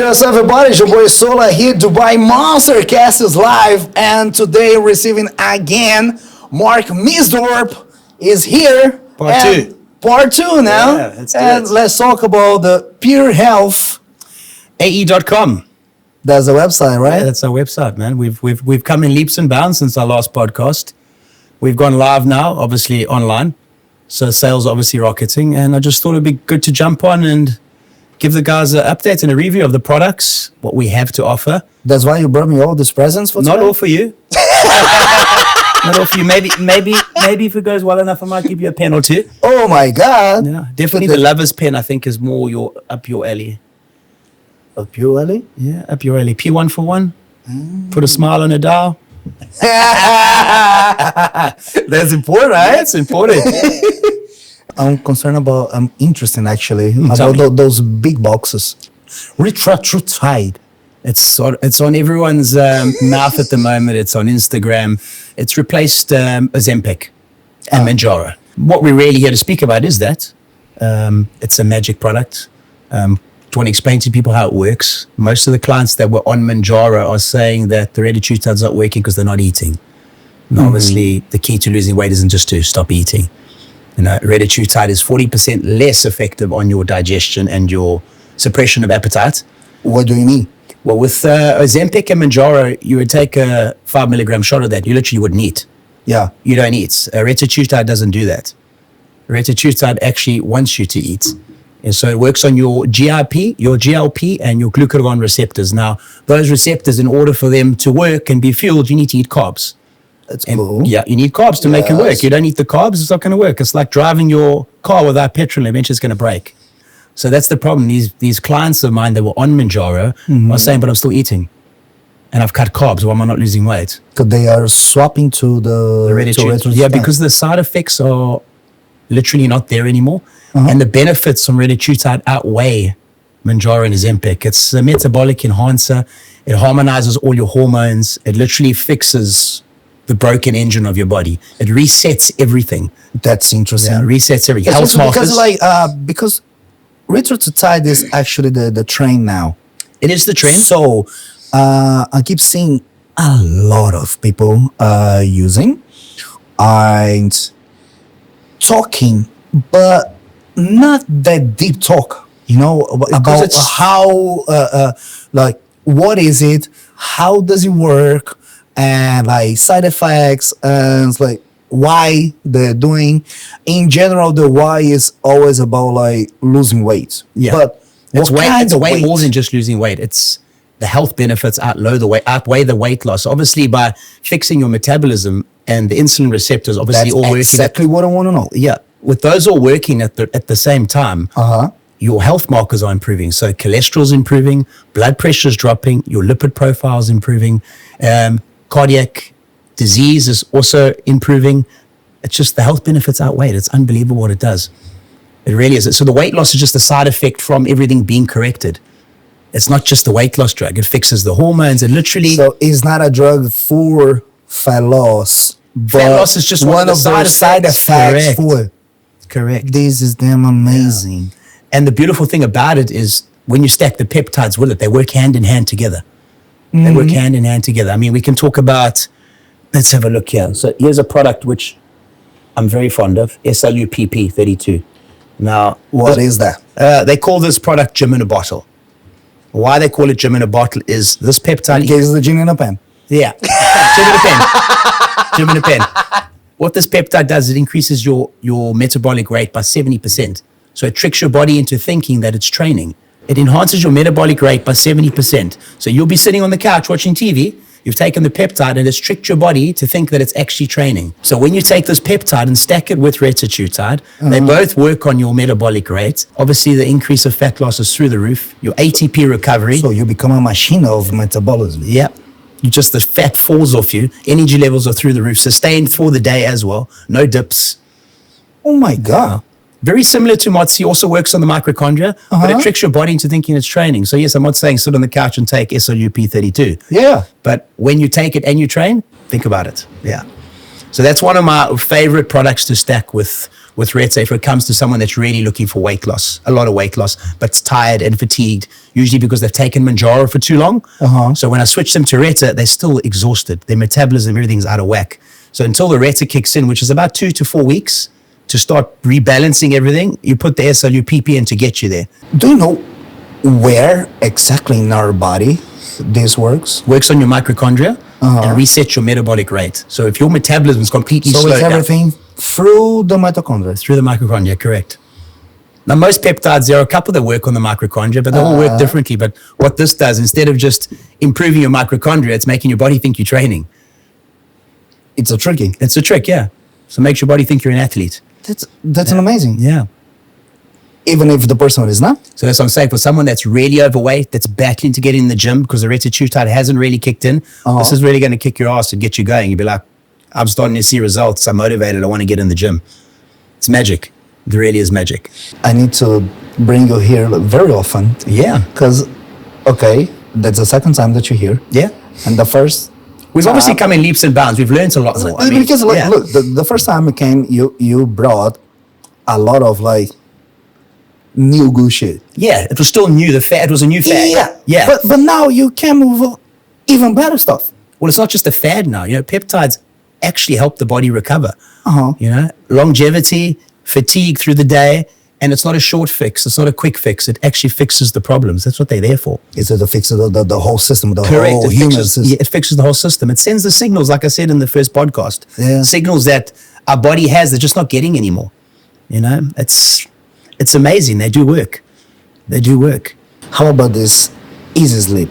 What's up, everybody? It's your boy Sola here, Dubai Monster Cast is live, and today receiving again Marc Misdorp is here. Part two. Part two now. Yeah, let's do and it. let's talk about the Pure Health. AE.com. That's the website, right? Yeah, that's our website, man. We've come in leaps and bounds since our last podcast. We've gone live now, obviously online. So sales obviously rocketing, and I just thought it'd be good to jump on and give the guys an update and a review of the products, what we have to offer. That's why you brought me all these presents for Not today? all for you. Not all for you. Maybe if it goes well enough, I might give you a pen or two. Oh my God. Yeah, definitely the lover's pen, I think, is more up your alley. A Pure Alley? Yeah, up your alley. P1 for one. Put a smile on a dial. That's important, right? That's important. I'm concerned about, I'm interested actually, tell about those big boxes. Tide. It's on everyone's mouth at the moment. It's on Instagram. It's replaced Ozempic and Manjaro. What we're really here to speak about is that. It's a magic product. Do want to explain to people how it works. Most of the clients that were on Manjaro are saying that the retatrutide's not working because they're not eating. And obviously, the key to losing weight isn't just to stop eating. You know, retatrutide is 40% less effective on your digestion and your suppression of appetite. What do you mean? Well, with Ozempic and Manjaro, you would take a 5 milligram shot of that. You literally wouldn't eat. Yeah. You don't eat. Retatrutide doesn't do that. Retatrutide actually wants you to eat. And so it works on your GIP, your GLP, and your glucagon receptors. Now, those receptors, in order for them to work and be fueled, you need to eat carbs. That's cool. Yeah, you need carbs to make it work. Yes. You don't eat the carbs, it's not going to work. It's like driving your car without petrol, and eventually it's going to break. So that's the problem. These clients of mine that were on Manjaro are saying, but I'm still eating. And I've cut carbs. Why am I not losing weight? Because they are swapping to the Retatrutide. Yeah, because the side effects are literally not there anymore. And the benefits from retatrutide outweigh Manjaro and Ozempic. It's a metabolic enhancer. It harmonizes all your hormones. It literally fixes the broken engine of your body. It resets everything. That's interesting. Yeah, resets everything. It's Health also markers. because retatrutide is actually the trend now. It is the trend. So I keep seeing a lot of people using and talking, but not that deep talk, you know, about it's- how, like, what is it? How does it work? And like side effects and it's like why they're doing. In general, the why is always about like losing weight. Yeah. But It's what kind it's of way weight? more than just losing weight. It's the health benefits outweigh the weight loss. Obviously, by fixing your metabolism and the insulin receptors, obviously That's all working. exactly what I want to know. Yeah, with those all working at the same time, your health markers are improving. So cholesterol's improving, blood pressure's dropping, your lipid profile's improving, cardiac disease is also improving. It's just the health benefits outweigh it. It's unbelievable what it does. It really is. So the weight loss is just a side effect from everything being corrected. It's not just a weight loss drug. It fixes the hormones and literally. So it's not a drug for fat loss. Fat loss is just one of the those side effects. for it. Correct. This is damn amazing. And the beautiful thing about it is when you stack the peptides with it, they work hand in hand together. They work hand in hand together. I mean, we can talk about, let's have a look here. So here's a product which I'm very fond of, SLUPP32. Now, What is that? they call this product gym in a bottle. Why they call it gym in a bottle is this peptide. In case the gin in a pen. Yeah. Gym in a pen. Gym in a pen. What this peptide does, it increases your metabolic rate by 70%. So it tricks your body into thinking that it's training. It enhances your metabolic rate by 70%. So you'll be sitting on the couch watching TV, you've taken the peptide and it's tricked your body to think that it's actually training. So when you take this peptide and stack it with retatrutide, they both work on your metabolic rate. Obviously, the increase of fat loss is through the roof. Your ATP recovery. So you become a machine of metabolism. Yeah. The fat falls off you. Energy levels are through the roof. Sustained for the day as well. No dips. Oh my God. Very similar to Motsi, also works on the mitochondria, but it tricks your body into thinking it's training. So yes, I'm not saying sit on the couch and take SLUP32. Yeah. But when you take it and you train, think about it. Yeah. So that's one of my favorite products to stack with with Reta if it comes to someone that's really looking for weight loss, a lot of weight loss, but's tired and fatigued, usually because they've taken Manjaro for too long. So when I switch them to Reta, they're still exhausted. Their metabolism, everything's out of whack. So until the Reta kicks in, which is about 2 to 4 weeks to start rebalancing everything, you put the SLUPP in to get you there. Do you know where exactly in our body this works? Works on your mitochondria and resets your metabolic rate. So if your metabolism is completely So slowed it's down, everything through the mitochondria. through the mitochondria, correct. Now, most peptides, there are a couple that work on the mitochondria, but they all work differently. But what this does, instead of just improving your mitochondria, it's making your body think you're training. It's a tricky. It's a trick, yeah. So it makes your body think you're an athlete. That's an amazing. Yeah. Even if the person is not. So that's what I'm saying. For someone that's really overweight, that's battling to get in the gym because the retatrutide hasn't really kicked in, this is really going to kick your ass and get you going. You'll be like, I'm starting to see results. I'm motivated. I want to get in the gym. It's magic. It really is magic. I need to bring you here very often. Yeah. Because, okay, that's the second time that you're here. Yeah. And the first We've obviously come in leaps and bounds. We've learned a lot more. I mean, because look, the first time you came, you brought a lot of like new good shit. Yeah, it was still new. It was a new fad. Yeah. But now you can move even better stuff. Well, it's not just a fad now. You know, peptides actually help the body recover. Uh-huh. You know, longevity, fatigue through the day, and it's not a short fix. It's not a quick fix. It actually fixes the problems. That's what they're there for. Is it to fix the whole system, the Correct. whole human system? Yeah, it fixes the whole system. It sends the signals, like I said in the first podcast. Yeah. Signals that our body has, they're just not getting anymore. You know, it's amazing. They do work. They do work. How about this easy sleep?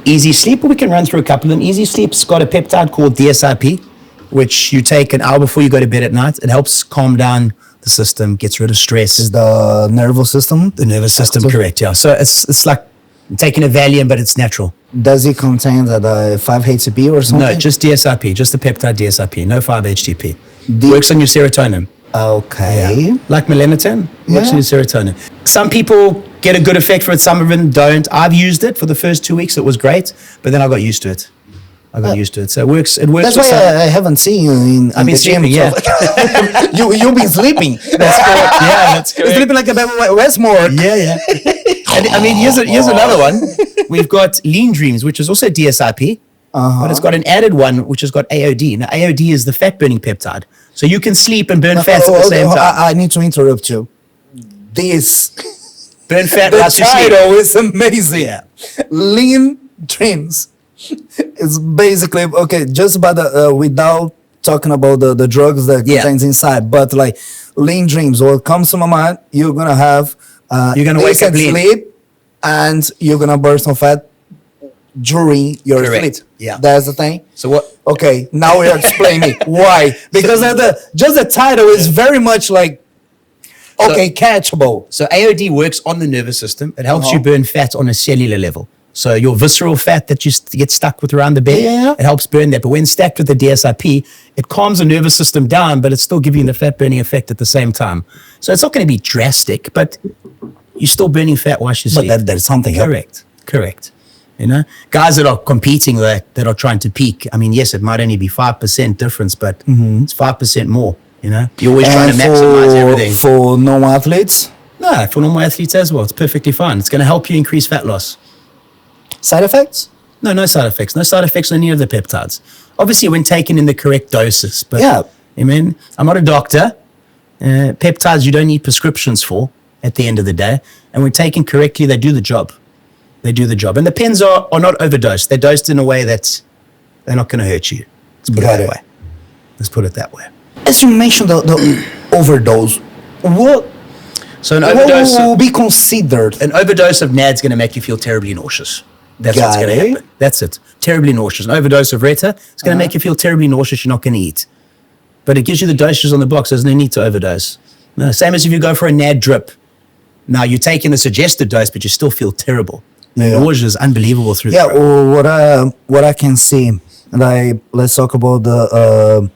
Easy sleep, we can run through a couple of them. Easy sleep's got a peptide called DSIP, which you take an hour before you go to bed at night. It helps calm down the system, gets rid of stress. Is the nervous system? The nervous system, correct, yeah. So it's like taking a Valium, but it's natural. Does it contain the 5-HTP or something? No, just DSIP, just the peptide DSIP, no 5-HTP. Works on your serotonin. Okay. Like melatonin, works on your serotonin. Some people get a good effect for it, some of them don't. I've used it for the first 2 weeks, it was great, but then I got used to it. So it works. That's why I haven't seen you in I've been the gym. sleeping, yeah. You've been sleeping. That's correct. Yeah, that's You're correct. sleeping like a baby Westmore. Yeah. And, I mean, here's another one. We've got Lean Dreams, which is also DSIP, but it's got an added one, which has got AOD. Now, AOD is the fat-burning peptide. So you can sleep and burn fat at the same time. I need to interrupt you. This Burn fat the whilst you sleep. title is amazing. Yeah. Lean Dreams. It's basically okay. Just about without talking about the drugs that contains inside, but like Lean Dreams. What comes to my mind, you're gonna have You're gonna wake up decent lean. sleep, and you're gonna burn some fat during your Correct. sleep. Yeah. That's the thing. So what? Okay, now we're explaining why. Because just the title is very much like catchable. So AOD works on the nervous system. It helps you burn fat on a cellular level. So your visceral fat that you get stuck with around the bed, it helps burn that. But when stacked with the DSIP, it calms the nervous system down, but it's still giving the fat burning effect at the same time. So it's not going to be drastic, but you're still burning fat while you sleep. But there's something Correct. You know, guys that are competing, that are trying to peak. I mean, yes, it might only be 5% difference, but it's 5% more. You know, you're always trying to maximize everything. For non-athletes, No, for normal athletes as well, it's perfectly fine. It's going to help you increase fat loss. side effects? No side effects. No side effects on any of the peptides. Obviously, when taken in the correct doses. But, Yeah. I mean, I'm not a doctor. Peptides you don't need prescriptions for at the end of the day. And when taken correctly, they do the job. And the pens are not overdosed. They're dosed in a way that they're not going to hurt you. Let's put it that way. As you mentioned the overdose, what So an overdose, will be considered? an overdose of NAD's going to make you feel terribly nauseous. That's what's Got going to it. happen. That's it. Terribly nauseous. An overdose of Reta, it's going to make you feel terribly nauseous. You're not going to eat. But it gives you the dosages on the box. There's no need to overdose. No, same as if you go for a NAD drip. Now, you're taking the suggested dose, but you still feel terrible. The nausea is unbelievable through the throat. Well, what I can see, like let's talk about the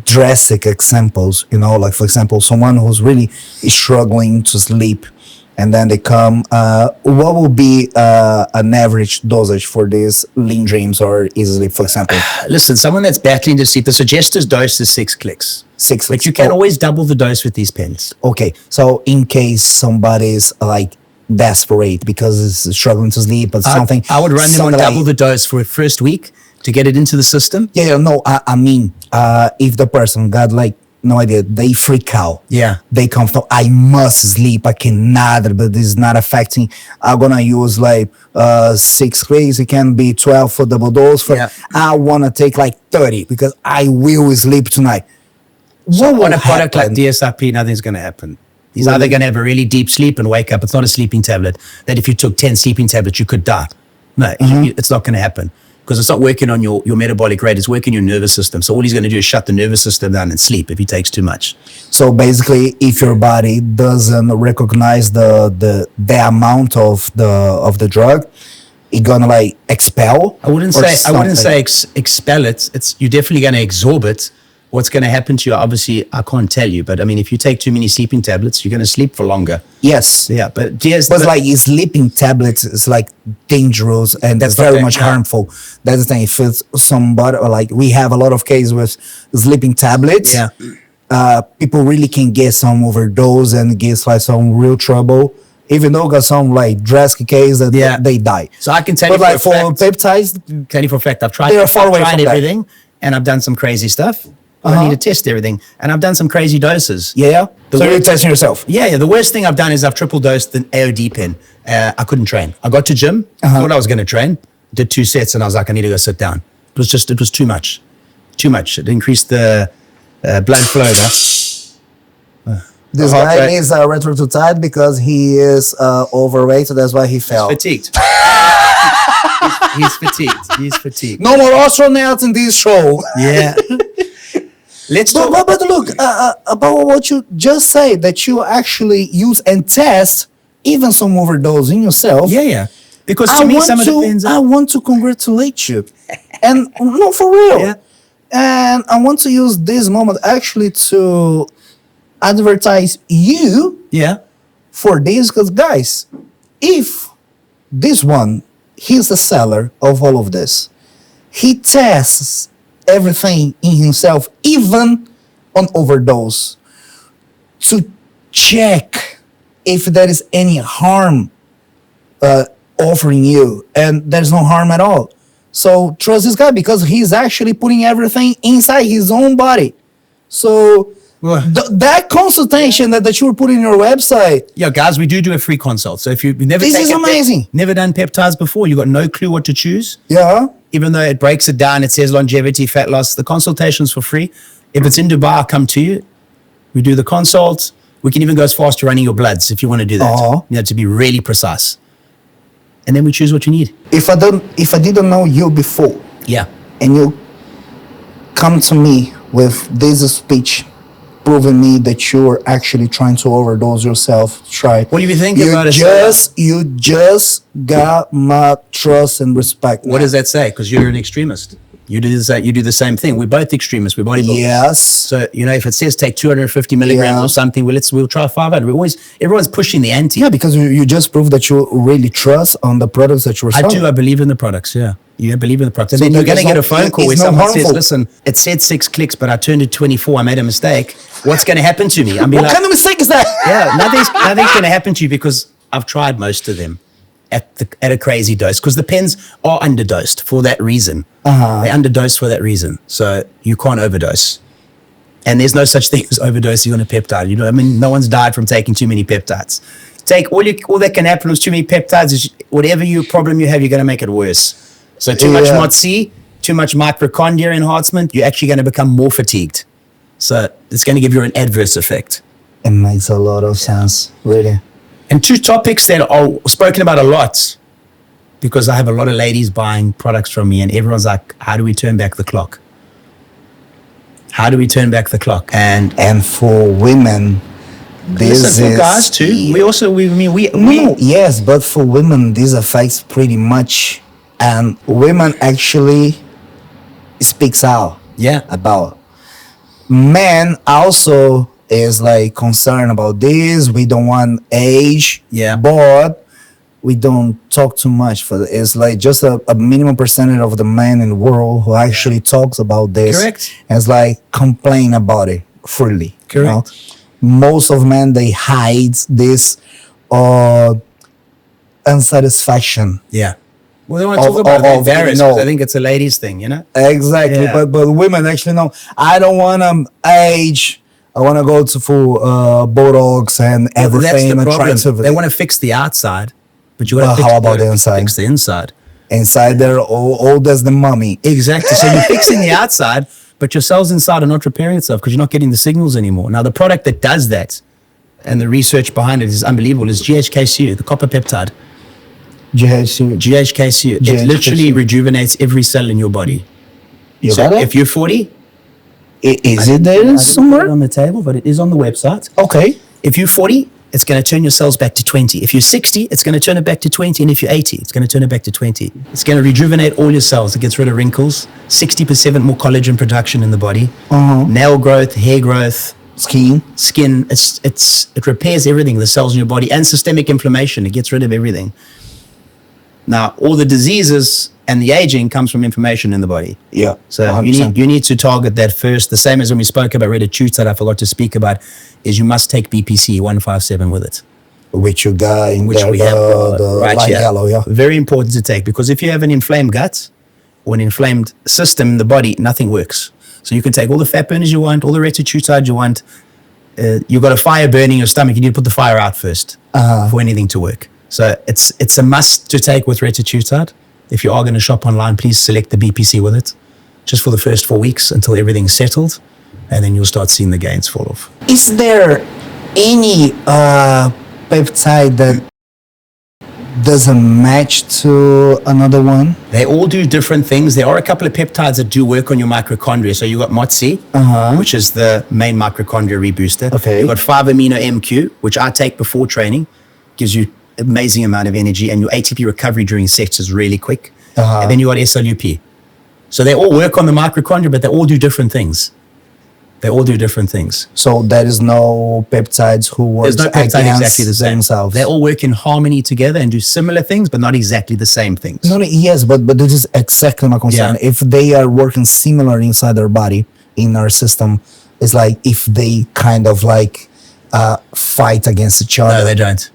drastic examples. You know, like for example, someone who's really struggling to sleep, and then they come. What will be an average dosage for these lean dreams or easy sleep, for example? Listen, someone that's battling to sleep, the suggested dose is 6 clicks. 6 But weeks. you can always double the dose with these pens. Okay, so in case somebody's like desperate because it's struggling to sleep or something, I would run them on something double like- the dose for a first week to get it into the system. Yeah, no, I mean, if the person got like no idea, they freak out. Yeah. They come from, I must sleep, I cannot, but this is not affecting. I'm gonna use like 6 weeks, it can be 12 for double dose. For Yeah. I wanna take like 30 because I will sleep tonight. What On will a product like happen? DSRP, nothing's going to happen. He's Really? either going to have a really deep sleep and wake up. It's not a sleeping tablet that if you took 10 sleeping tablets, you could die. No, it's not going to happen because it's not working on your metabolic rate. It's working your nervous system. So all he's going to do is shut the nervous system down and sleep if he takes too much. So basically, if your body doesn't recognize the amount of the drug, it gonna like expel. I wouldn't or say something? expel it. It's you're definitely going to absorb it. What's going to happen to you? Obviously, I can't tell you. But I mean, if you take too many sleeping tablets, you're going to sleep for longer. Yes. Yeah, but yes, But like sleeping tablets is like dangerous and That's very okay, much yeah. harmful. That's the thing. If it's somebody or like we have a lot of cases with sleeping tablets, Yeah. People really can get some overdose and get like some real trouble. Even though got some like drastic case that Yeah. they die. So I can tell But you like for for a fact, peptides, tell you for a fact, I've tried, They are far away I've tried from that. everything, and I've done some crazy stuff. I need to test everything, and I've done some crazy doses. yeah. The So you're worst- testing yourself. Yeah. The worst thing I've done is I've triple dosed an AOD pen. I couldn't train. I got to gym, thought I was going to train, did 2 sets, and I was like, I need to go sit down. It was too much, too much. It increased the blood flow. This heart guy rate. needs a retrotide because he is overweight, so that's why he fell. Fatigued. He's fatigued. He's fatigued. No more astronauts in this show. Yeah. Let's talk. But look, about what you just said, that you actually use and test even some overdose in yourself. Yeah. Because to me, some of the pens I are. want to congratulate you. And no, for real. Yeah. And I want to use this moment actually to advertise you Yeah. for this, because guys, if this one, he's the seller of all of this, he tests everything in himself, even on overdose, to check if there is any harm offering you, and there's no harm at all. So trust this guy because he's actually putting everything inside his own body. So Well- that consultation that you were putting in your website, Yeah, guys, we do a free consult. So if you've never This is taken amazing. never done peptides before, you've got no clue what to choose. yeah, Even though it breaks it down, it says longevity, fat loss. The consultation's for free. If it's in Dubai, I'll come to you. We do the consult. We can even go as far as to running your bloods if you want to do that. Aw. To be really precise. And then we choose what you need. if I didn't know you before, Yeah. and you come to me with this speech proving me that you're actually trying to overdose yourself, try. What do you think you about it? you just got my trust and respect. What does that say? Because you're an extremist. You do the same thing. We're both extremists. We're bodybuilders. Yes. So, if it says take 250 milligrams Yeah. or something, we'll try 500. Everyone's pushing the ante. Yeah, because you just proved that you really trust on the products that you're I selling. do. I believe in the products. Yeah. You believe in the products. And So then you're there's going to get no- a phone call it's where not someone says, harmful. listen, it said 6 clicks, but I turned it 24. I made a mistake. What's going to happen to me? I'm be What like, kind of mistake is that? yeah, nothing's going to happen to you because I've tried most of them at a crazy dose because the pens are underdosed for that reason. They're underdosed for that reason. So you can't overdose. And there's no such thing as overdosing on a peptide. No one's died from taking too many peptides. All that can happen with too many peptides is whatever problem you have, you're going to make it worse. So too much Yeah. MOTC, too much mitochondria enhancement, you're actually going to become more fatigued. So it's going to give you an adverse effect. It makes a lot of sense, really. And 2 topics that are spoken about a lot because I have a lot of ladies buying products from me and everyone's like, how do we turn back the clock? How do we turn back the clock? And For women, this listen, for is guys too. Yes, but for women, this affects pretty much, and women actually speaks out Yeah. about. Men also is like concerned about this. We don't want age. Yeah. But we don't talk too much for it. It's like just a minimum percentage of the men in the world who actually talks about this. Correct. And it's like complain about it freely. Correct. Most of men, they hide this unsatisfaction. Yeah. Well, they want to Of- talk about it. They're of- embarrassed, no. 'cause I think it's a ladies thing, you know? Exactly. Yeah. But women actually know. I don't want age. I want to go to full Botox and Well, everything. that's the problem. attractive. They want to fix the outside, but you got Well, to how about the inside? Fix the inside. Inside there, old as the mummy. Exactly. So you're fixing the outside, but your cells inside are not repairing itself because you're not getting the signals anymore. Now, the product that does that, and the research behind it is unbelievable, is GHKCU, the copper peptide. GHC. GHKCU. It GHKCU. literally rejuvenates every cell in your body. You So got it? if you're 40, Is it I there didn't put it somewhere? on the table, but it is on the website. Okay. If you're 40, it's going to turn your cells back to 20. If you're 60, it's going to turn it back to 20. And if you're 80, it's going to turn it back to 20. It's going to rejuvenate all your cells. It gets rid of wrinkles, 60% more collagen production in the body, nail growth, hair growth, Skiing. skin. It repairs everything, the cells in your body, and systemic inflammation. It gets rid of everything. Now, all the diseases and the aging comes from inflammation in the body. Yeah. So 100%. you need to target that first. The same as when we spoke about retatrutide, I forgot to speak about, is you must take BPC 157 with it, Which you got in which there, we have the right light here. yellow, yeah. Very important to take, because if you have an inflamed gut or an inflamed system in the body, nothing works. So you can take all the fat burners you want, all the retatrutide you want. You've got a fire burning your stomach. You need to put the fire out first for anything to work. So it's a must to take with retatrutide. If you are going to shop online, please select the BPC with it, just for the first 4 weeks until everything's settled, and then you'll start seeing the gains fall off. Is there any peptide that doesn't match to another one? They all do different things. There are a couple of peptides that do work on your mitochondria. So you got MOTS, which is the main mitochondria rebooster. Okay. You got 5-amino MQ, which I take before training, gives you amazing amount of energy, and your ATP recovery during sets is really quick. And then you got SLUP. So they all work on the mitochondria, but they all do different things. They all do different things. So there is no peptides who work There's no peptide against exactly the same. themselves. They all work in harmony together and do similar things, but not exactly the same things. No, yes, but this is exactly my concern. Yeah. If they are working similar inside their body, in our system, it's like if they kind of like fight against each other. No, they don't.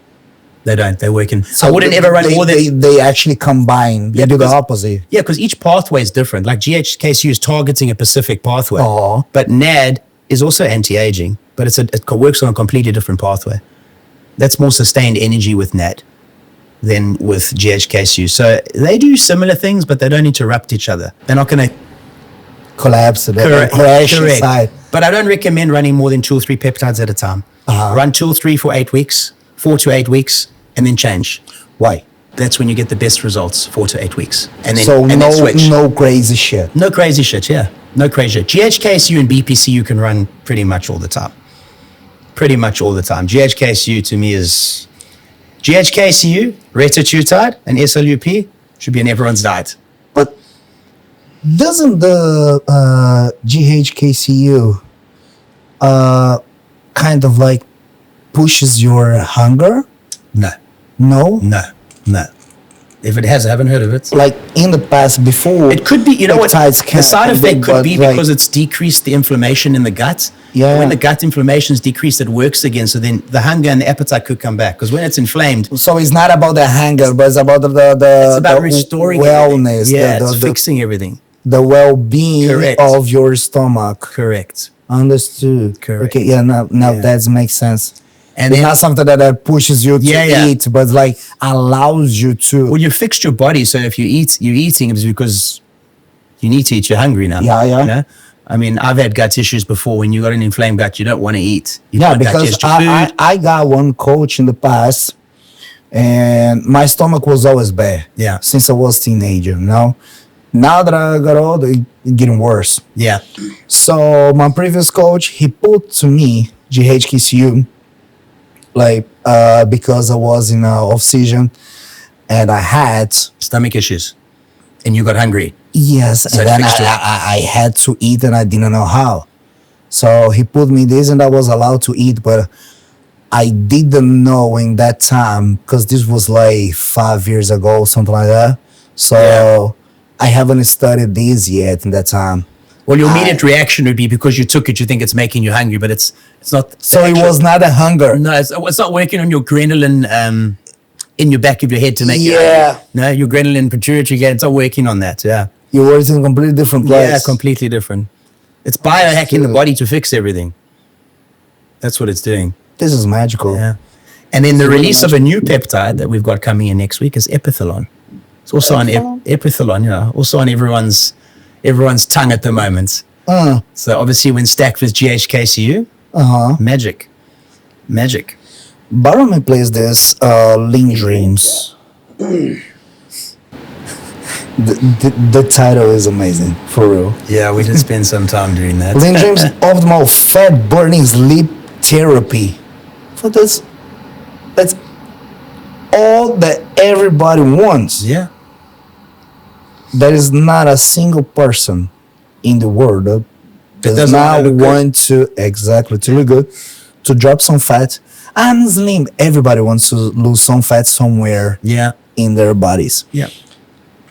They don't. They work in. I wouldn't ever run more than. They actually combine. They Yeah, do the because- opposite. Yeah, because each pathway is different. Like GHKCU is targeting a specific pathway, Oh. but NAD is also anti-aging, but it works on a completely different pathway. That's more sustained energy with NAD than with GHKCU. So they do similar things, but they don't interrupt each other. They're not going to Collapse. Crash inside. But I don't recommend running more than 2 or 3 peptides at a time. Run 2 or 3 for 8 weeks, 4 to 8 weeks, and then change. Why? That's when you get the best results, 4 to 8 weeks. And then, So and then switch. no crazy shit. No crazy shit, yeah. No crazy shit. GHKCU and BPC you can run pretty much all the time. Pretty much all the time. GHKCU to me is GHKCU, retatrutide, and SLUP should be in everyone's diet. But doesn't the GHKCU kind of like pushes your hunger? No, No? no. If it has, I haven't heard of it. Like in the past, before It could be, you know what? peptides The can- side effect could but be like- because it's decreased the inflammation in the gut. Yeah. When the gut inflammation is decreased, it works again. So then the hunger and the appetite could come back. Because when it's inflamed, So it's not about the hunger, but it's about the it's about the restoring wellness, everything. Yeah, the, it's the, fixing everything. the well-being Correct. of your stomach. Correct. Understood. Correct. Okay, yeah, now Yeah. that makes sense. And It's then, not something that pushes you to Yeah, yeah. eat, but like allows you to. well, you fixed your body. So if you're eating, it's because you need to eat. You're hungry now. Yeah, yeah. You know? I mean, I've had gut issues before. When you got an inflamed gut, you don't want to eat. You Yeah, can't because digest your I food. got one coach in the past, and my stomach was always bad. Yeah. Since I was teenager, you know. Now that I got older, it's getting worse. Yeah. So my previous coach, he put to me GHKCU, like because I was in off season, and I had Stomach issues. And you got hungry. yes, So and it then fixed it. I had to eat, and I didn't know how. So he put me this, and I was allowed to eat, but I didn't know in that time because this was like 5 years ago, something like that. So Yeah. I haven't studied this yet in that time. Well, your immediate reaction would be because you took it, you think it's making you hungry, but it's not. So it was not a hunger. No, it's not working on your adrenaline in your back of your head to make you Yeah. hungry. No, your adrenaline pituitary gland, it's not working on that. Yeah. You were in a completely different place. Yeah, completely different. It's biohacking the body to fix everything. That's what it's doing. This is magical. Yeah. And then the release of a new peptide that we've got coming in next week is epithalon. It's also on epithalon, yeah. Also on everyone's tongue at the moment. So obviously when stacked with GHKCU, magic. Barome plays this Lean Dreams. The title is amazing, for real. Yeah, we did spend some time doing that. Lean Dreams Optimal Fat Burning Sleep Therapy. So that's all that everybody wants. Yeah. There is not a single person in the world that does doesn't not wanna look good. want to look good, to drop some fat. I'm slim. Everybody wants to lose some fat somewhere Yeah. in their bodies. Yeah.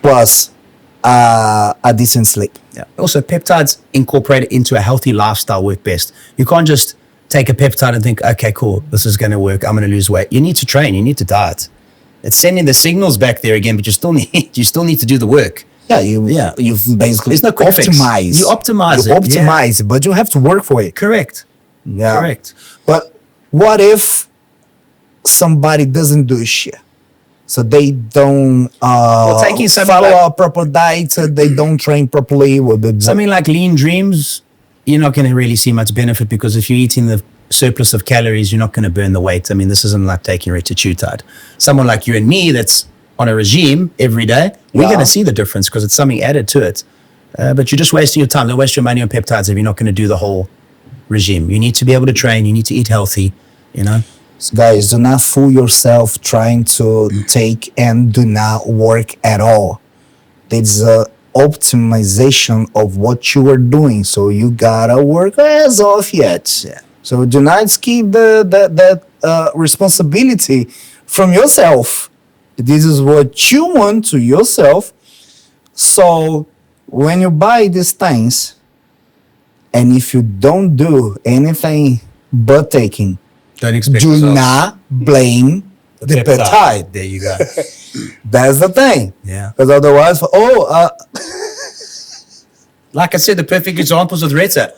Plus, a decent sleep. Yeah. Also, peptides incorporated into a healthy lifestyle work best. You can't just take a peptide and think, okay, cool, this is going to work. I'm going to lose weight. You need to train. You need to diet. It's sending the signals back there again, but you still need to do the work. Yeah, you basically There's no quick fix. optimize. You optimize You it, optimize, but you have to work for it. Correct. Yeah. Correct. But what if somebody doesn't do shit? So they don't taking something follow like- a proper diet. So they don't train properly. With the Something like Lean Dreams, you're not going to really see much benefit because if you're eating the surplus of calories, you're not going to burn the weight. I mean, this isn't like taking retatrutide. Someone like you and me that's on a regime every day, we're Yeah. going to see the difference because it's something added to it. But you're just wasting your time. Don't waste your money on peptides if you're not going to do the whole regime. You need to be able to train. You need to eat healthy, you know? guys, do not fool yourself trying to take and do not work at all. It's a optimization of what you are doing. So you gotta work as off yet. Yeah. So do not skip that responsibility from yourself. This is what you want to yourself. So when you buy these things, and if you don't do anything but taking, Don't expect do results. not blame the peptide. There you go. That's the thing. Yeah. Because otherwise, Like I said, the perfect example is with Retta.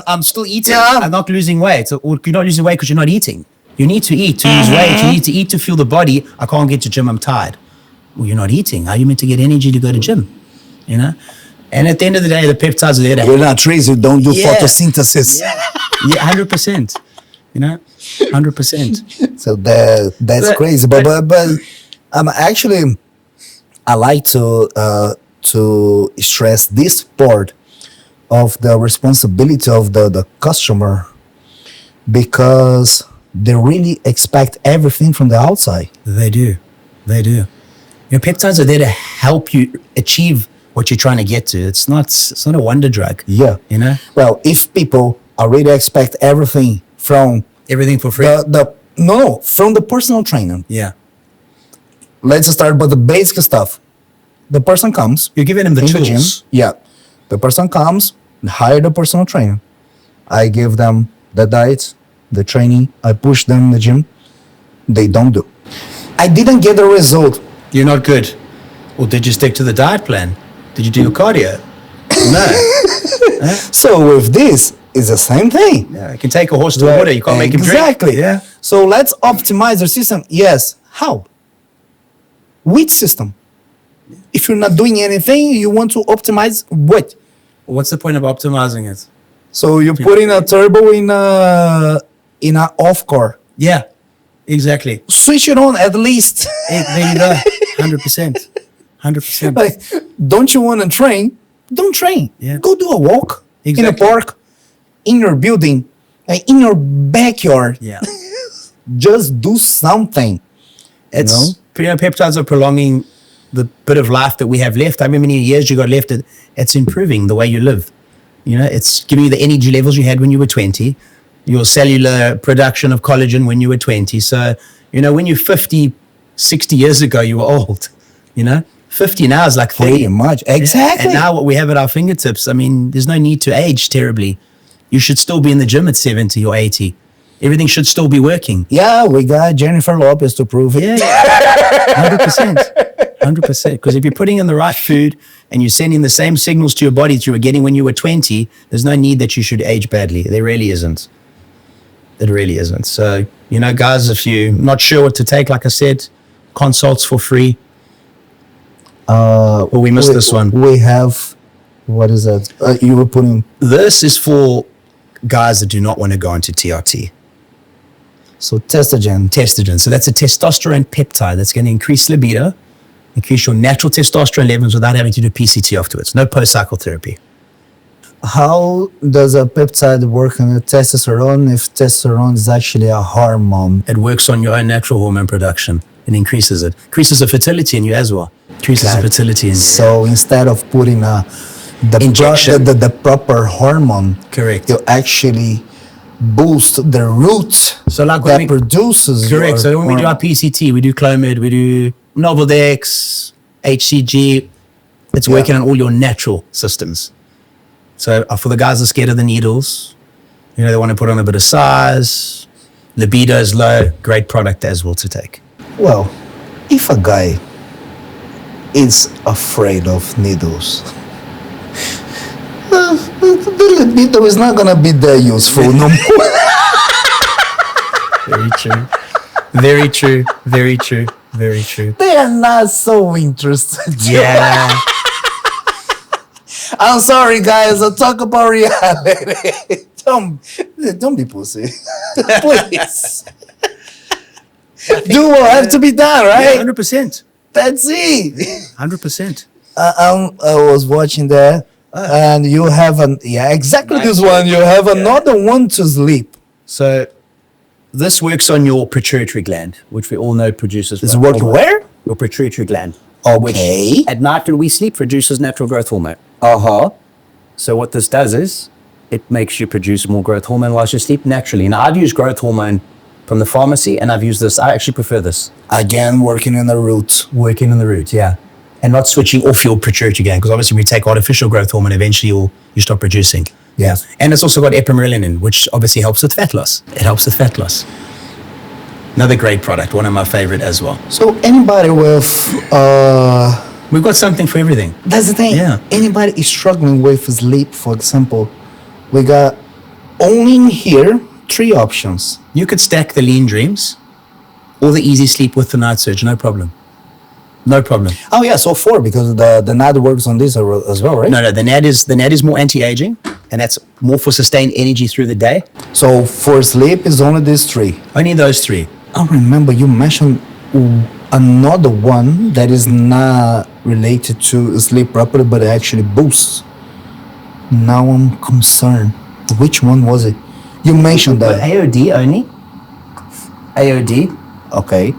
I'm still eating. Yeah. I'm not losing weight. Or you're not losing weight because you're not eating. You need to eat to lose weight. You need to eat to fuel the body. I can't get to gym. I'm tired. Well, you're not eating. How are you meant to get energy to go to gym? You know? And at the end of the day, the peptides are there to you're not trees, you don't do Yeah. photosynthesis. Yeah, 100%. You know? 100%. So that's But- crazy. But actually, I like to stress this part of the responsibility of the customer, because they really expect everything from the outside. They do. They do. Your peptides are there to help you achieve what you're trying to get to. It's not a wonder drug. Yeah. You know? Well, if people already expect everything from Everything for free. from the personal trainer. Yeah. Let's start with the basic stuff. The person comes. You're giving them the in the gym. tools. Yeah. The person comes, hire the personal trainer. I give them the diet, the training. I push them in the gym. They don't do. I didn't get the result. You're not good. Well, did you stick to the diet plan? Did you do your cardio? No. So with this, it's the same thing. Yeah, you can take a horse to water. You can't make him drink. Exactly. Yeah. So let's optimize the system. Yes. How? Which system? If you're not doing anything, you want to optimize what? What's the point of optimizing it? So you put in a turbo in a off car. Yeah, exactly. Switch it on at least. There you go. 100%. 100%. Like, don't you want to train? Don't train. Yeah. Go do a walk in a Exactly. park, in your building, like in your backyard. Yeah. Just do something. It's peptides are prolonging the bit of life that we have left. How many years you got left? It's improving the way you live. It's giving you the energy levels you had when you were 20, your cellular production of collagen when you were 20. So, when you're 50, 60 years ago, you were old, 50 now is like 30. Pretty much. Exactly. And now what we have at our fingertips, I mean, there's no need to age terribly. You should still be in the gym at 70 or 80. Everything should still be working. Yeah, we got Jennifer Lopez to prove it. Yeah. 100%. Because if you're putting in the right food and you're sending the same signals to your body that you were getting when you were 20, there's no need that you should age badly. There really isn't. It really isn't. So, guys, if you're not sure what to take, like I said, consults for free. Well, we missed this one. We have, what is that? You were putting... This is for guys that do not want to go into TRT. So testogen. So that's a testosterone peptide that's going to increase libido, increase your natural testosterone levels without having to do PCT afterwards. No post-cycle therapy. How does a peptide work on the testosterone if testosterone is actually a hormone? It works on your own natural hormone production and increases it. Increases the fertility in you as well. Increases the fertility in you. So instead of putting Injection. the proper hormone, Correct. you actually boost the root So like that produces. correct. your So when we do our hormone. PCT, we do Clomid, we do Novaldex, HCG. It's working on all your natural systems. So for the guys that are scared of the needles, they want to put on a bit of size, libido is low, great product as well to take. Well, if a guy is afraid of needles, the libido is not gonna be that useful no more. Very true. Very true. Very true. Very true. They are not so interested. Yeah. I'm sorry, guys. I'll talk about reality. don't be pussy, please. Do what have to be done, right? 100%. That's it. 100%. I was watching that, and you have exactly Nice. this one. You have another one to sleep. So this works on your pituitary gland, which we all know produces. Does it work where? Your pituitary gland. Okay. Which at night when we sleep produces natural growth hormone. So what this does is it makes you produce more growth hormone whilst you sleep naturally. Now I've used growth hormone from the pharmacy and I've used this. I actually prefer this. Again, working in the root. Working in the root, yeah. And not switching off your pituitary gland, because obviously when you take artificial growth hormone, eventually you stop producing. Yeah. And it's also got epimelanin, which obviously helps with fat loss. It helps with fat loss. Another great product, one of my favorite as well. So anybody with We've got something for everything. that's the thing. Yeah. Anybody is struggling with sleep, for example, we got only in here 3 options. You could stack the lean dreams or the easy sleep with the night surge, no problem. No problem. Oh yeah, so 4 because the NAD works on this as well, right? No, the NAD is more anti-aging, and that's more for sustained energy through the day. So for sleep is only these 3. Only those 3. I remember you mentioned another one that is not related to sleep properly, but it actually boosts. Now I'm concerned. Which one was it? You mentioned But that. AOD only. AOD. Okay.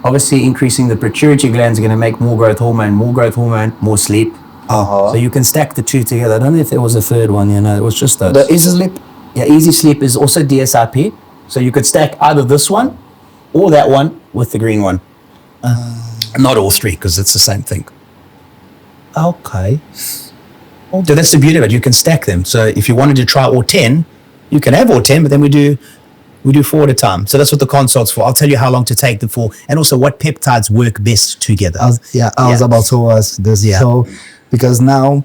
Obviously, increasing the pituitary glands are going to make more growth hormone, more sleep. So you can stack the 2 together. I don't know if there was a third one. It was just those. The easy sleep. Yeah, easy sleep is also DSIP. So you could stack either this one or that one with the green one. Not all 3, because it's the same thing. Okay. So that's the beauty of it. You can stack them. So if you wanted to try all 10, you can have all 10, but then we do 4 at a time. So that's what the consult's for. I'll tell you how long to take them for, and also what peptides work best together. I was about to ask this. Yeah. So, because now,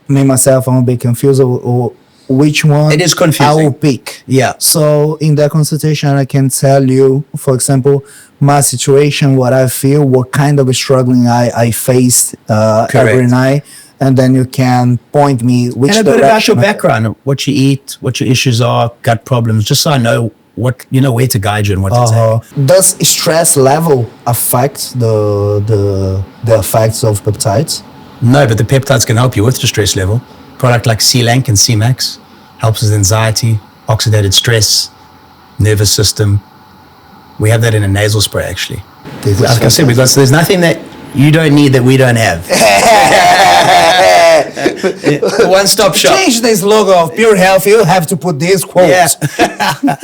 me myself, I'm a bit confused or which one It is confusing. I will pick. Yeah. So in that consultation, I can tell you, for example, my situation, what I feel, what kind of struggling I face every night, and then you can point me which And a bit about your direction. background, what you eat, what your issues are, gut problems, just so I know what where to guide you and what to take. Does stress level affect the effects of peptides? No, but the peptides can help you with the stress level. Product like C-Lank and C-Max helps with anxiety, oxidative stress, nervous system. We have that in a nasal spray, actually. Like I said, there's nothing that you don't need that we don't have. The one-stop shop. Change this logo of Pure Health. You have to put these quotes. Yeah.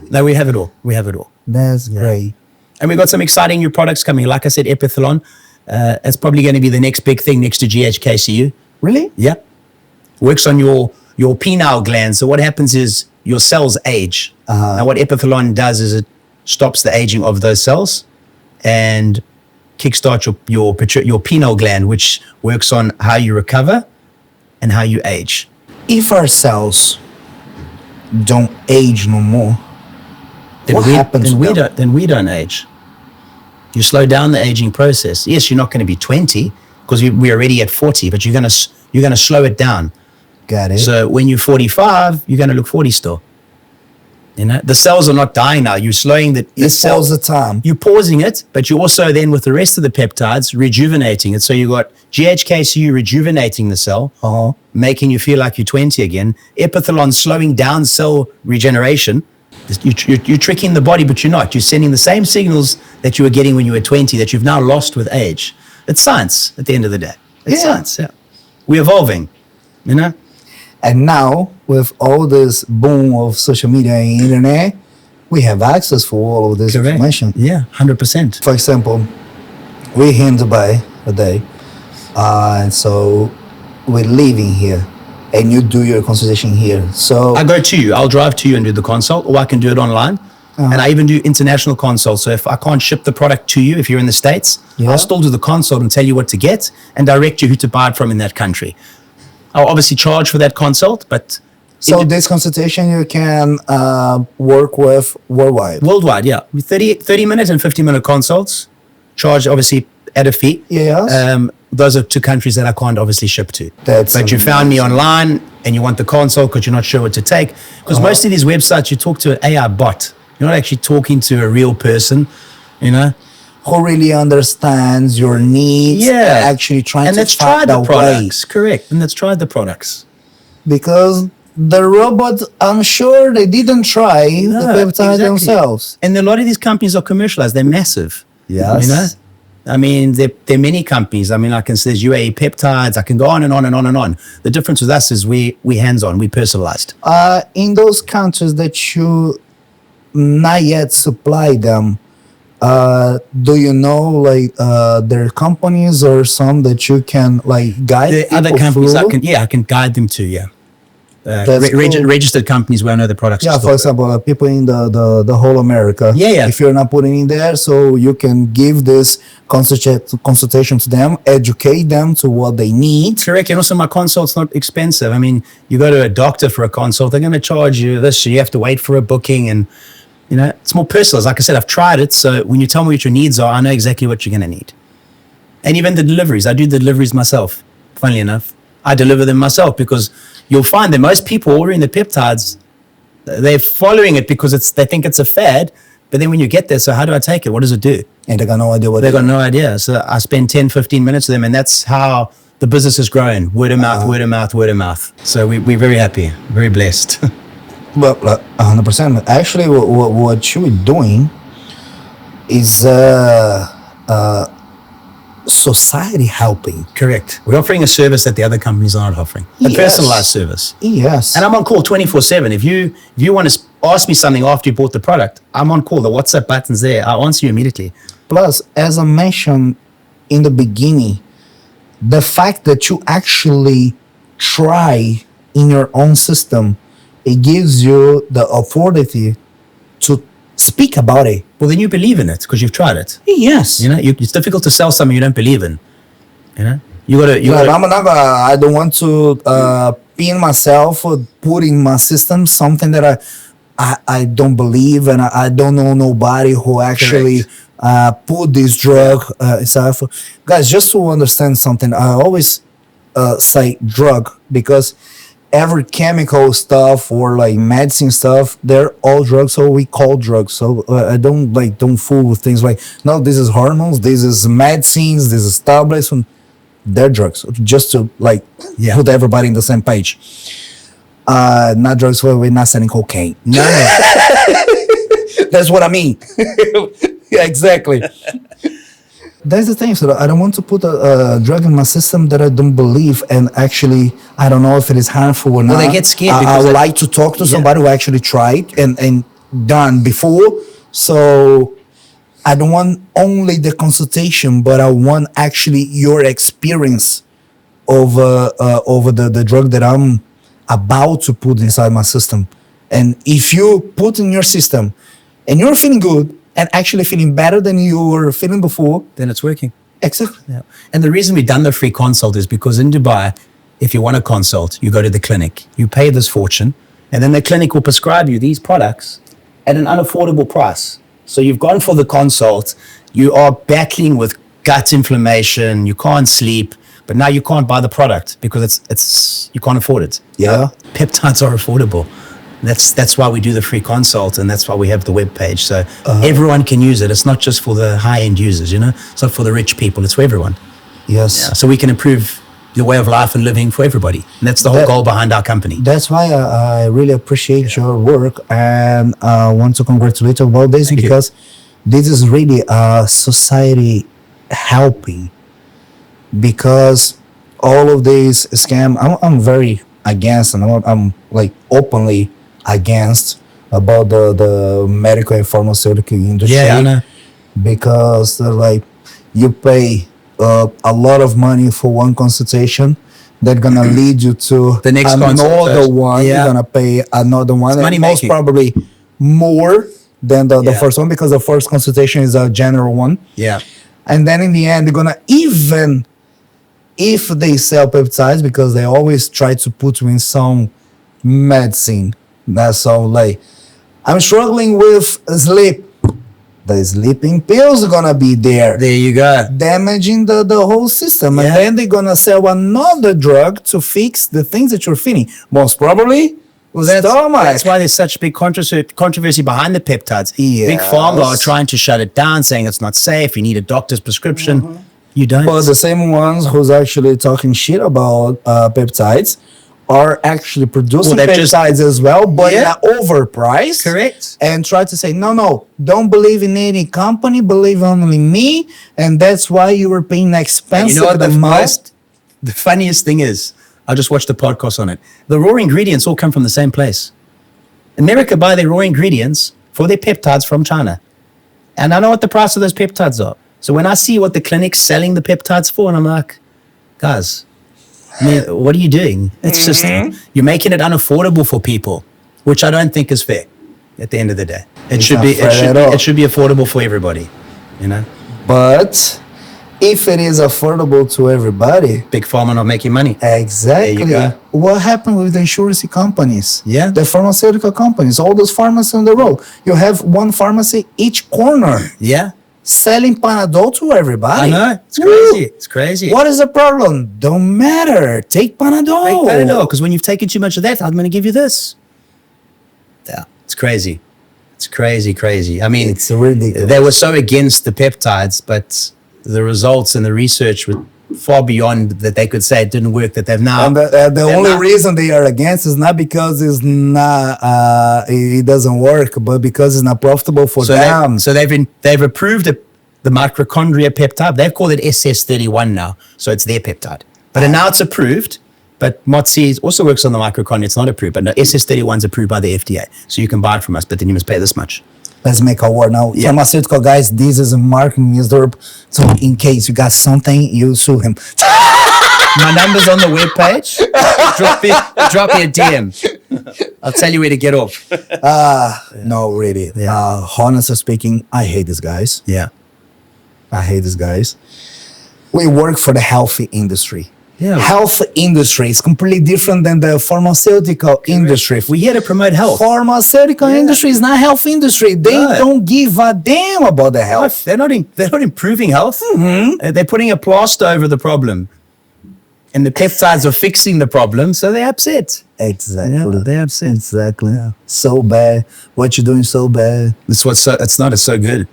No, we have it all. We have it all. That's great. And we've got some exciting new products coming. Like I said, Epithalon. It's probably going to be the next big thing next to GHKCU. Really? Yeah. Works on your penile glands. So what happens is your cells age. Now what Epithalon does is it stops the aging of those cells and kickstarts your pineal gland, which works on how you recover and how you age. If our cells don't age no more, what happens to them? Then we don't age. You slow down the aging process. Yes, you're not going to be 20 because we're already at 40, but you're going to slow it down. Got it. So when you're 45, you're going to look 40 still. You know, the cells are not dying now. You're slowing the pause the time. You're pausing it, but you're also then with the rest of the peptides rejuvenating it. So you got GHKCU rejuvenating the cell, making you feel like you're 20 again. Epithalon slowing down cell regeneration. You're tricking the body, but you're not. You're sending the same signals that you were getting when you were 20 that you've now lost with age. It's science at the end of the day. It's science. Yeah, we're evolving. You know. And now, with all this boom of social media and internet, we have access for all of this information. Yeah, 100%. For example, we're here in Dubai today, and so we're living here, and you do your consultation here. So I go to you. I'll drive to you and do the consult, or I can do it online. And I even do international consults. So if I can't ship the product to you, if you're in the States, I'll still do the consult and tell you what to get and direct you who to buy it from in that country. I'll obviously charge for that consult, but... So this consultation you can work with worldwide? Worldwide, yeah. 30-minute and 50-minute consults, charged obviously at a fee. Yes. Those are two countries that I can't obviously ship to. But you found me online and you want the consult because you're not sure what to take. Because most of these websites, you talk to an AI bot. You're not actually talking to a real person, you know? Who really understands your needs, actually trying to find the products. Correct. And let's try the products. Because the robot, I'm sure they didn't try the peptide themselves. And a lot of these companies are commercialized. They're massive. Yes. You know? I mean, there are many companies. I mean, I can say there's UAE Peptides. I can go on and on and on and on. The difference with us is we hands-on, we personalized. In those countries that you not yet supply them, do you know like there are companies or some that you can like guide? The other companies I can guide them to, registered companies where I know the products. Yeah, for example, people in the whole America. Yeah. If you're not putting in there, so you can give this consultation to them, educate them to what they need. Correct. And also my consult's not expensive. I mean, you go to a doctor for a consult, they're going to charge you this. So you have to wait for a booking and, you know, it's more personalized. Like I said, I've tried it. So when you tell me what your needs are, I know exactly what you're going to need. And even the deliveries, I do the deliveries myself. Funnily enough, I deliver them myself because you'll find that most people ordering the peptides, they're following it because they think it's a fad. But then when you get there, so how do I take it? What does it do? And they got no idea what they got no idea. So I spend 10, 15 minutes with them, and that's how the business is growing. Word of mouth, word of mouth, word of mouth. So we're very happy, very blessed. Well, 100%. Actually, what you're doing is society helping. Correct. We're offering a service that the other companies aren't offering. A personalized service. Yes. And I'm on call 24/7. If you want to ask me something after you bought the product, I'm on call. The WhatsApp button's there. I'll answer you immediately. Plus, as I mentioned in the beginning, the fact that you actually try in your own system, it gives you the authority to speak about it. Well, then you believe in it because you've tried it. Yes. You know, it's difficult to sell something you don't believe in. You know, I don't want to pin myself or put in my system something that I don't believe, and I don't know nobody who actually put this drug stuff. Guys, just to understand something, I always say drug because every chemical stuff or like medicine stuff, they're all drugs, so we call drugs. So I don't fool with things like, no, this is hormones, this is medicines, this is tablets, and they're drugs. Just to put everybody in the same page. Not drugs where we're not selling cocaine. No. That's what I mean. Yeah, exactly. That's the thing. So I don't want to put a drug in my system that I don't believe, and actually I don't know if it is harmful or not. Well, they get scared I because would they- like to talk to somebody who actually tried and done before. So I don't want only the consultation, but I want actually your experience over the drug that I'm about to put inside my system. And if you put in your system and you're feeling good and actually feeling better than you were feeling before, Then it's working. exactly. Yeah. And the reason we've done the free consult is because in Dubai, if you want a consult, you go to the clinic, you pay this fortune, and then the clinic will prescribe you these products at an unaffordable price. So you've gone for the consult, you are battling with gut inflammation, you can't sleep, but now you can't buy the product because it's you can't afford it. Yeah. Peptides are affordable. That's why we do the free consult, and that's why we have the web page. So everyone can use it. It's not just for the high-end users, you know. It's not for the rich people. It's for everyone. Yes. So we can improve the way of life and living for everybody. And that's the whole That- goal behind our company. That's why I really appreciate your work, and I want to congratulate you about this, Thank you. because this is really society helping. Because all of these scam, I'm very against, and I'm like openly against about the medical and pharmaceutical industry. Yeah, I know. Because they're like, you pay a lot of money for one consultation, they're gonna lead you to The next another consult. one. Yeah. You're gonna pay another one, and money most making. probably more than the Yeah. first one, because the first consultation is a general one. Yeah. And then in the end, they're gonna, even if they sell peptides, because they always try to put you in some medicine. That's all. Like, I'm struggling with sleep. The sleeping pills are gonna be there, There you go. damaging the whole system. And Yeah. then they're gonna sell another drug to fix the things that you're feeling. Most probably, Well, stomach. that's why there's such big controversy behind the peptides. Big Yes. pharma are trying to shut it down, saying it's not safe. You need a doctor's prescription. You don't. But the same ones who's actually talking shit about peptides are actually producing Well, they've just- peptides as well, but Yeah. at overpriced. Correct. And try to say, no, don't believe in any company, believe only me, and that's why you were paying And expensive you know what amount. the funniest thing is? I just watched a podcast on it. The raw ingredients all come from the same place. America buy their raw ingredients for their peptides from China. And I know what the price of those peptides are. So when I see what the clinic's selling the peptides for, and I'm like, guys, I mean, what are you doing? It's just, you're making it unaffordable for people, which I don't think is fair at the end of the day. It It's should not be, fair at all. it should be affordable for everybody, you know? But if it is affordable to everybody, Big pharma not making money. exactly. go. What happened with the insurance companies? Yeah. The pharmaceutical companies, all those pharmacies on the road. You have one pharmacy each corner Yeah. selling Panadol to everybody. I know. It's Woo! crazy. It's crazy. What is the problem? Don't matter. Take Panadol. Make Panadol, because when you've taken too much of that, I'm going to give you this. Yeah, it's crazy. It's crazy. I mean, It's ridiculous. they were so against the peptides, but the results and the research were far beyond that they could say it didn't work, that they've now... And the they're only not- reason they are against is not because it's not it doesn't work, but because it's not profitable for So, them. they've approved the mitochondria peptide. They've called it SS31 now, so it's their peptide. But now it's approved. But MOTC also works on the mitochondria. It's not approved, but no, SS31 is approved by the FDA, so you can buy it from us. But then you must pay this much. Let's make a war now. Yeah. Pharmaceutical guys, this is Marc Misdorp. So in case you got something, you sue him. My number's on the webpage. Drop me a DM. I'll tell you where to get off. No, really. Yeah. Honestly speaking, I hate these guys. Yeah. I hate these guys. We work for the healthy industry. Yeah. Health industry is completely different than the pharmaceutical industry. We're here to promote health. Pharmaceutical industry is not health industry. They No. don't give a damn about the health. They're not improving health. They're putting a plaster over the problem. And the peptides are fixing the problem, so they're upset. Exactly. Yeah, they're upset. Exactly. So bad. What you doing so bad? It's not so good.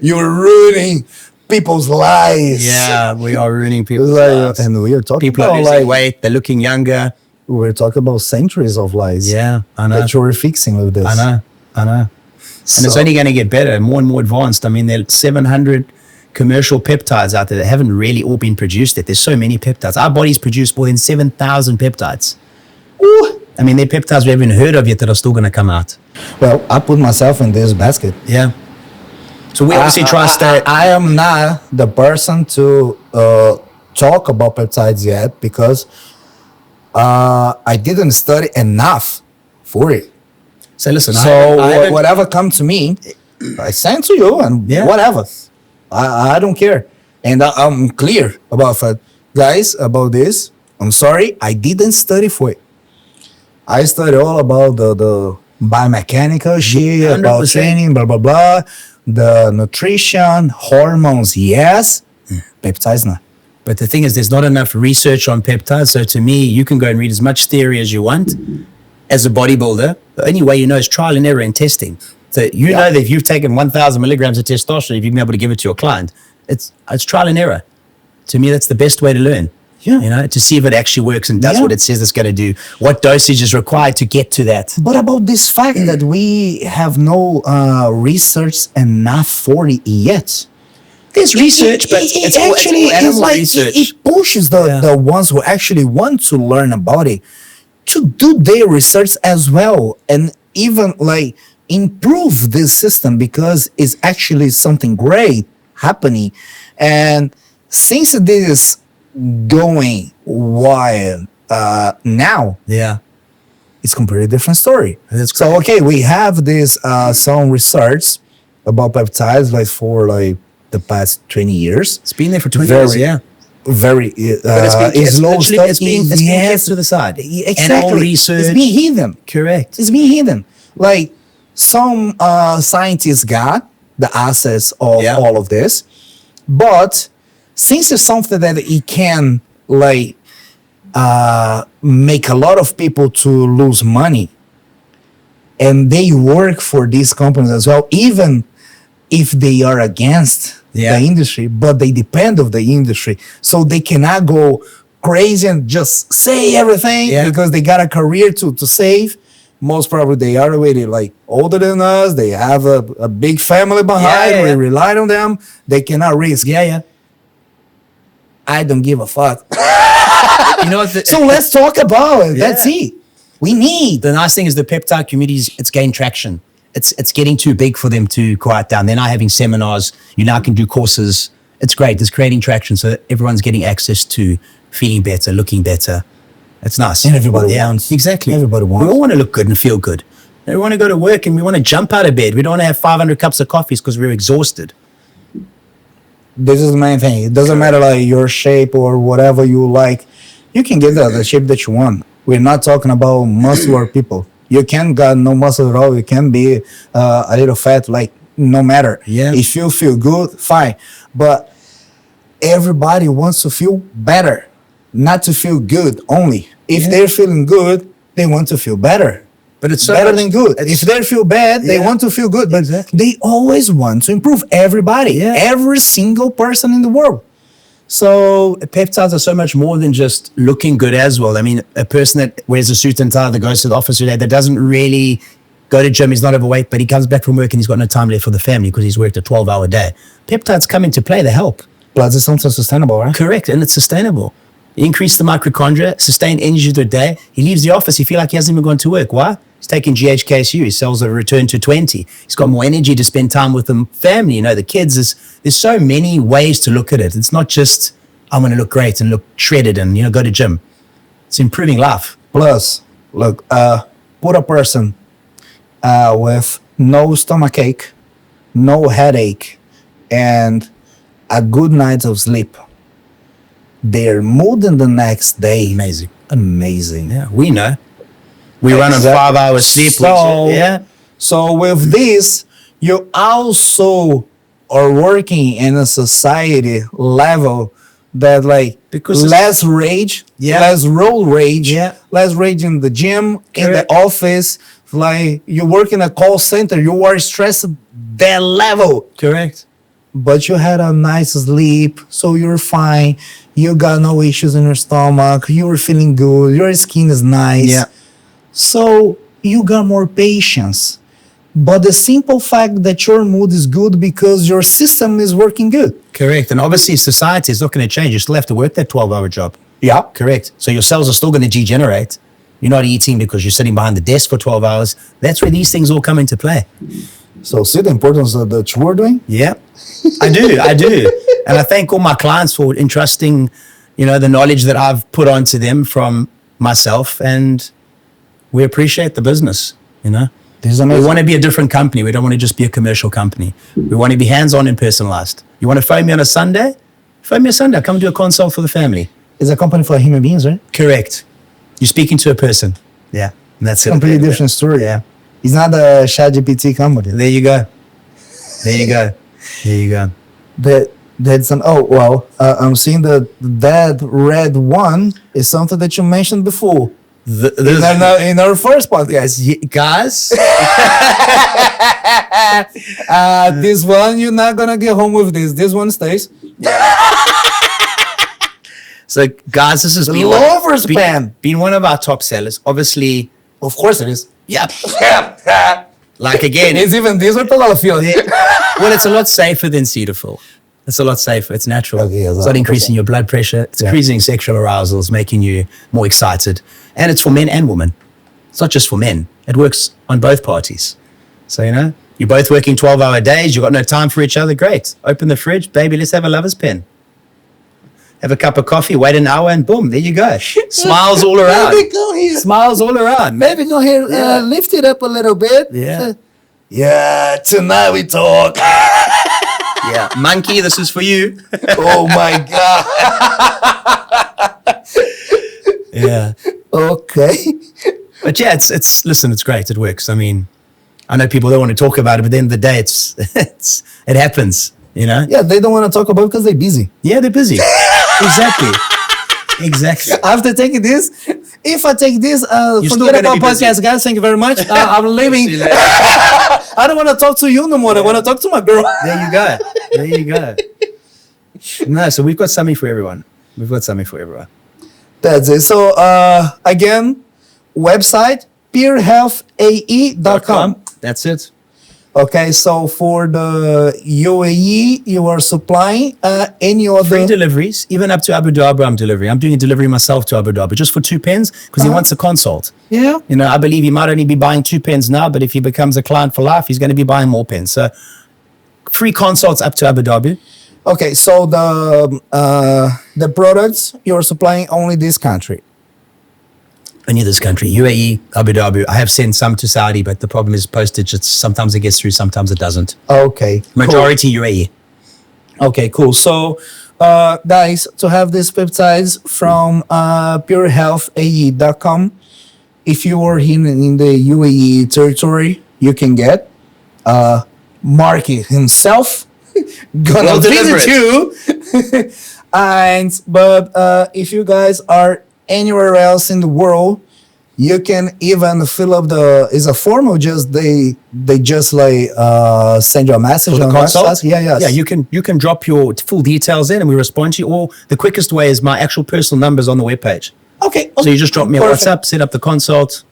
You're ruining people's lives. Yeah, we are ruining It's people's like, lives. and we are talking People are about losing like weight. They're looking younger. we're talking about centuries of lives. Yeah, I know. That you're fixing with this. I know. And it's only going to get better, more and more advanced. I mean, there are 700 commercial peptides out there that haven't really all been produced yet. There's so many peptides. Our bodies produce more than 7,000 peptides. Ooh. I mean, they're peptides we haven't heard of yet that are still going to come out. Well, I put myself in this basket. Yeah. So we obviously try to stay. I am not the person to talk about peptides yet because I didn't study enough for it. So listen, So whatever comes to me, I send to you and Yeah. whatever. I don't care. And I'm clear about it. Guys, about this. I'm sorry, I didn't study for it. I studied all about the biomechanical shit, about 100%. training, blah, blah, blah. The nutrition, hormones, yes. Peptides, not. but the thing is, there's not enough research on peptides. So to me, you can go and read as much theory as you want. As a bodybuilder, the only way you know is trial and error and testing. So you know that if you've taken 1,000 milligrams of testosterone, if you've been able to give it to your client, it's trial and error. To me, that's the best way to learn. Yeah. You know, to see if it actually works and does Yeah. what it says it's going to do. What dosage is required to get to that? But about this fact that we have no research enough for it yet. There's research, but it's all animal research. It pushes the ones who actually want to learn about it to do their research as well and even like improve this system because it's actually something great happening. And since this is going wild now, Yeah. it's completely different story. That's So okay, we have this some research about peptides like for like the past 20 years. It's been there for 20 Very- years, yeah. Very But it's slow literally- stuff. it's being kept to the side. Exactly. Animal research. It's being hidden. Correct. It's being hidden. Like some scientists got the access of Yeah. all of this, but since it's something that it can like make a lot of people to lose money, and they work for these companies as well, even if they are against Yeah. the industry, but they depend of the industry, so they cannot go crazy and just say everything Yeah. because they got a career to save. Most probably they are already like older than us. They have a big family behind. Yeah. We rely on them. They cannot risk. Yeah, yeah. I don't give a fuck. You know what? So let's talk about it. That's Yeah. it. We need. The nice thing is the peptide communities, it's gained traction. It's getting too big for them to quiet down. They're now having seminars. You now can do courses. It's great. It's creating traction. So everyone's getting access to feeling better, looking better. It's nice. And everybody wants. Exactly. Everybody wants. We all want to look good and feel good. We want to go to work and we want to jump out of bed. We don't want to have 500 cups of coffees because we're exhausted. This is the main thing. It doesn't matter like your shape or whatever you like. You can get the shape that you want. We're not talking about muscular people. You can got no muscle at all. You can be a little fat, like no matter. Yeah. If you feel good, fine. But everybody wants to feel better, not to feel good only. If Yeah. they're feeling good, they want to feel better. But it's so Better much- than good. it's- If they feel bad, they Yeah. want to feel good. But Exactly. they always want to improve. Everybody, Yeah. every single person in the world. So peptides are so much more than just looking good as well. I mean, a person that wears a suit and tie that goes to the office today that doesn't really go to gym, he's not overweight, but he comes back from work and he's got no time left for the family because he's worked a 12-hour day. Peptides come into play, they help. Plus, it's something sustainable, right? Correct, and it's sustainable. Increase the mitochondria, sustain energy through the day. He leaves the office, he feels like he hasn't even gone to work. Why? He's taking GHKSU, his cells have returned to 20. He's got more energy to spend time with the family, you know, the kids. There's so many ways to look at it. It's not just, I'm going to look great and look shredded and, you know, go to gym. It's improving life. Plus, look, put a person with no stomachache, no headache, and a good night of sleep. Their mood in the next day, Amazing. amazing. Yeah, we know. We run on Exactly. 5 hours sleep. So, yeah. So with this, you also are working in a society level that like Because it's- less rage, Yeah. less road rage, Yeah. less rage in the gym, in the Correct. office. Like you work in a call center, you are stressed that level, Correct. but you had a nice sleep, so you're fine. You got no issues in your stomach. You were feeling good. Your skin is nice. Yeah. So you got more patience. but the simple fact that your mood is good because your system is working good. Correct. And obviously, society is not going to change. You still have to work that 12-hour job. Yeah. Correct. So your cells are still going to degenerate. You're not eating because you're sitting behind the desk for 12 hours. That's where these things all come into play. So see the importance of that we're doing? Yeah, I do. I do. And I thank all my clients for entrusting, the knowledge that I've put onto them from myself. And we appreciate the business, This is We amazing. want to be a different company. We don't want to just be a commercial company. We want to be hands-on and personalized. You want to phone me on a Sunday? Phone me a Sunday. Come do a consult for the family. It's a company for human beings, right? Correct. You're speaking to a person. Yeah. And that's it. Completely different story. Yeah. It's not a ChatGPT company. There you go. There you go. There you go. That's an I'm seeing that red one is something that you mentioned before in our first podcast. Guys, This one you're not gonna get home with this. This one stays. so guys, this has The been lover's band. been one of our top sellers. Obviously, Of course it is. yeah. Like again, It's even this with a lot of feeling. well, it's a lot safer than Cetaphil. It's a lot safer. It's natural. Okay, yes, It's not 100%. increasing your blood pressure. It's Yeah. increasing sexual arousal. It's making you more excited. And it's for men and women. It's not just for men. It works on both parties. So, you're both working 12-hour days. You've got no time for each other. Great. Open the fridge. Baby, let's have a lover's pen. Have a cup of coffee, wait an hour, and boom, there you go. Smiles all around. Maybe go here. Smiles all around. Maybe go here. Yeah. Lift it up a little bit. Yeah. Yeah. Tonight we talk. Yeah. Monkey, this is for you. Oh my god. Yeah. Okay. But yeah, listen, it's great. It works. I mean, I know people don't want to talk about it, but at the end of the day, it happens, Yeah, they don't want to talk about it because they're busy. Yeah, they're busy. Exactly. Exactly. After taking this, if I take this, still forget gonna about be busy. podcast, guys. Thank you very much. I'm leaving. See you later. I don't want to talk to you no more. I want to talk to my girl. There you go. There you go. No, so we've got something for everyone. We've got something for everyone. That's it. So again, website purehealthae.com. That's it. Okay, so for the UAE, you are supplying any other Free deliveries, even up to Abu Dhabi, I'm delivering. I'm doing a delivery myself to Abu Dhabi just for 2 pens because he wants a consult. Yeah. I believe he might only be buying 2 pens now, but if he becomes a client for life, he's going to be buying more pens. So free consults up to Abu Dhabi. Okay, so the products you're supplying only this country. Only this country, UAE, Abu Dhabi. I have sent some to Saudi, but the problem is postage. Sometimes it gets through, sometimes it doesn't. Okay. Majority UAE. Okay, cool. So, guys, to have these peptides from purehealthae.com, if you are in the UAE territory, you can get Mark himself gonna We'll deliver visit you. But if you guys are anywhere else in the world, you can even fill up is a form or just they just send you a message For the on consult? WhatsApp? Yeah. Yeah, you can drop your full details in and we respond to you. Or the quickest way is my actual personal numbers on the webpage. Okay. So you just drop me a Perfect. WhatsApp, set up the consult.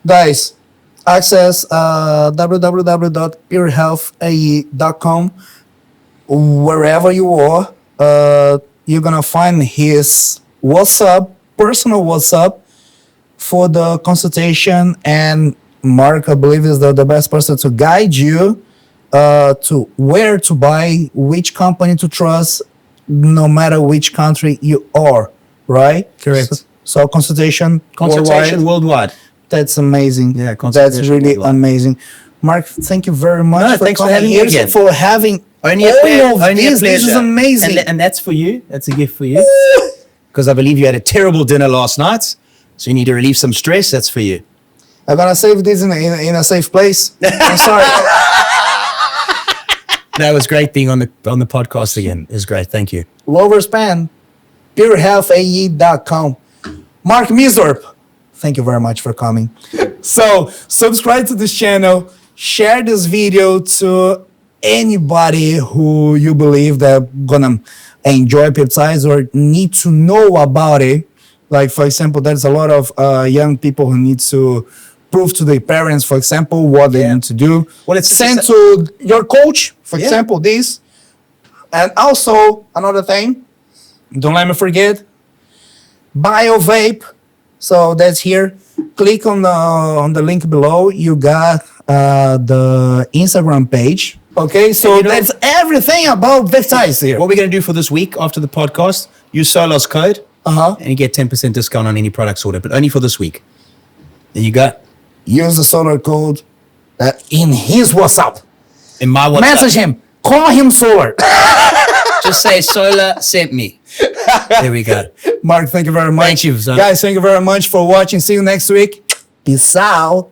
Guys, access www.purehealthae.com. Wherever you are, you're gonna find his WhatsApp, personal WhatsApp, for the consultation. And Mark, I believe, is the best person to guide you to where to buy, which company to trust, no matter which country you are. Right? Correct. So consultation Consultation worldwide. worldwide. That's amazing. Yeah, That's consultation really worldwide. amazing. Mark, thank you very much No, thanks for coming having me here, again. for having Only a all pleasure. of Only a this. pleasure. This is amazing. And that's for you. That's a gift for you. Because I believe you had a terrible dinner last night. So you need to relieve some stress. That's for you. I'm gonna save this in a safe place. I'm sorry. That was great being on the podcast again. It was great. Thank you. Lower span, purehealthae.com. Marc Misdorp, thank you very much for coming. So subscribe to this channel, share this video to anybody who you believe that gonna enjoy peptides or need to know about it. Like, for example, there's a lot of young people who need to prove to the parents, for example, what they need to do. Well, it's send to your coach, for example, this. And also another thing, don't let me forget, BioVape. So that's here. Click on the link below. You got the Instagram page. Okay, so that's everything about peptides here. What we're going to do for this week after the podcast, use Solar's code and you get 10% discount on any products ordered, but only for this week. There you go. Use the Solar code in his WhatsApp. In my WhatsApp. Message him. Call him Solar. Just say Solar sent me. There we go. Mark, thank you very much. Thank you, son. Guys, thank you very much for watching. See you next week. Peace out.